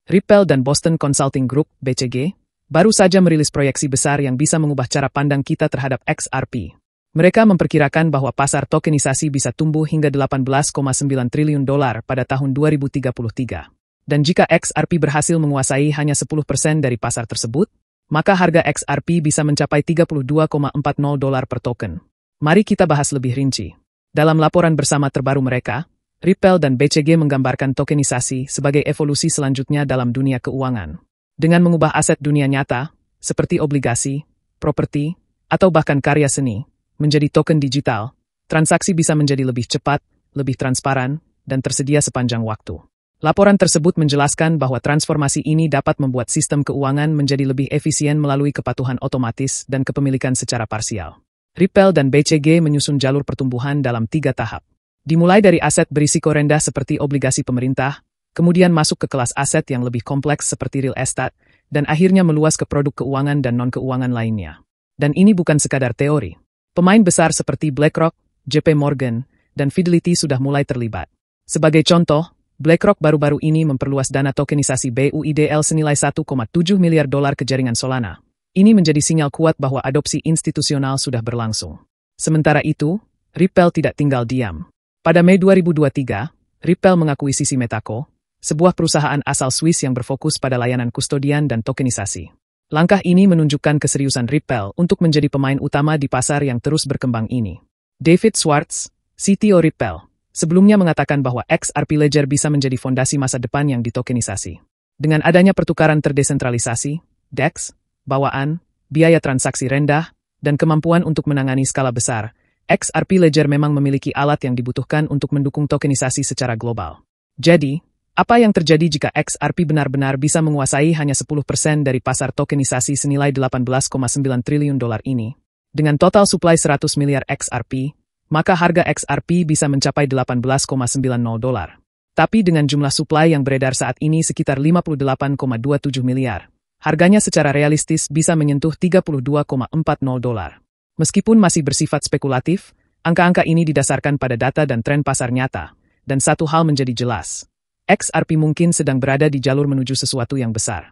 Ripple dan Boston Consulting Group, BCG, baru saja merilis proyeksi besar yang bisa mengubah cara pandang kita terhadap XRP. Mereka memperkirakan bahwa pasar tokenisasi bisa tumbuh hingga $18,9 triliun pada tahun 2033. Dan jika XRP berhasil menguasai hanya 10% dari pasar tersebut, maka harga XRP bisa mencapai $32,40 per token. Mari kita bahas lebih rinci. Dalam laporan bersama terbaru mereka, Ripple dan BCG menggambarkan tokenisasi sebagai evolusi selanjutnya dalam dunia keuangan. Dengan mengubah aset dunia nyata, seperti obligasi, properti, atau bahkan karya seni, menjadi token digital, transaksi bisa menjadi lebih cepat, lebih transparan, dan tersedia sepanjang waktu. Laporan tersebut menjelaskan bahwa transformasi ini dapat membuat sistem keuangan menjadi lebih efisien melalui kepatuhan otomatis dan kepemilikan secara parsial. Ripple dan BCG menyusun jalur pertumbuhan dalam 3 tahap. Dimulai dari aset berisiko rendah seperti obligasi pemerintah, kemudian masuk ke kelas aset yang lebih kompleks seperti real estate, dan akhirnya meluas ke produk keuangan dan non-keuangan lainnya. Dan ini bukan sekadar teori. Pemain besar seperti BlackRock, JP Morgan, dan Fidelity sudah mulai terlibat. Sebagai contoh, BlackRock baru-baru ini memperluas dana tokenisasi BUIDL senilai $1,7 miliar ke jaringan Solana. Ini menjadi sinyal kuat bahwa adopsi institusional sudah berlangsung. Sementara itu, Ripple tidak tinggal diam. Pada Mei 2023, Ripple mengakuisisi Metaco, sebuah perusahaan asal Swiss yang berfokus pada layanan kustodian dan tokenisasi. Langkah ini menunjukkan keseriusan Ripple untuk menjadi pemain utama di pasar yang terus berkembang ini. David Schwartz, CTO Ripple, sebelumnya mengatakan bahwa XRP Ledger bisa menjadi fondasi masa depan yang ditokenisasi. Dengan adanya pertukaran terdesentralisasi, DEX, bawaan, biaya transaksi rendah, dan kemampuan untuk menangani skala besar, XRP Ledger memang memiliki alat yang dibutuhkan untuk mendukung tokenisasi secara global. Jadi, apa yang terjadi jika XRP benar-benar bisa menguasai hanya 10% dari pasar tokenisasi senilai $18,9 triliun ini? Dengan total supply 100 miliar XRP, maka harga XRP bisa mencapai $18,90. Tapi dengan jumlah supply yang beredar saat ini sekitar 58,27 miliar, harganya secara realistis bisa menyentuh $32,40. Meskipun masih bersifat spekulatif, angka-angka ini didasarkan pada data dan tren pasar nyata, dan satu hal menjadi jelas. XRP mungkin sedang berada di jalur menuju sesuatu yang besar.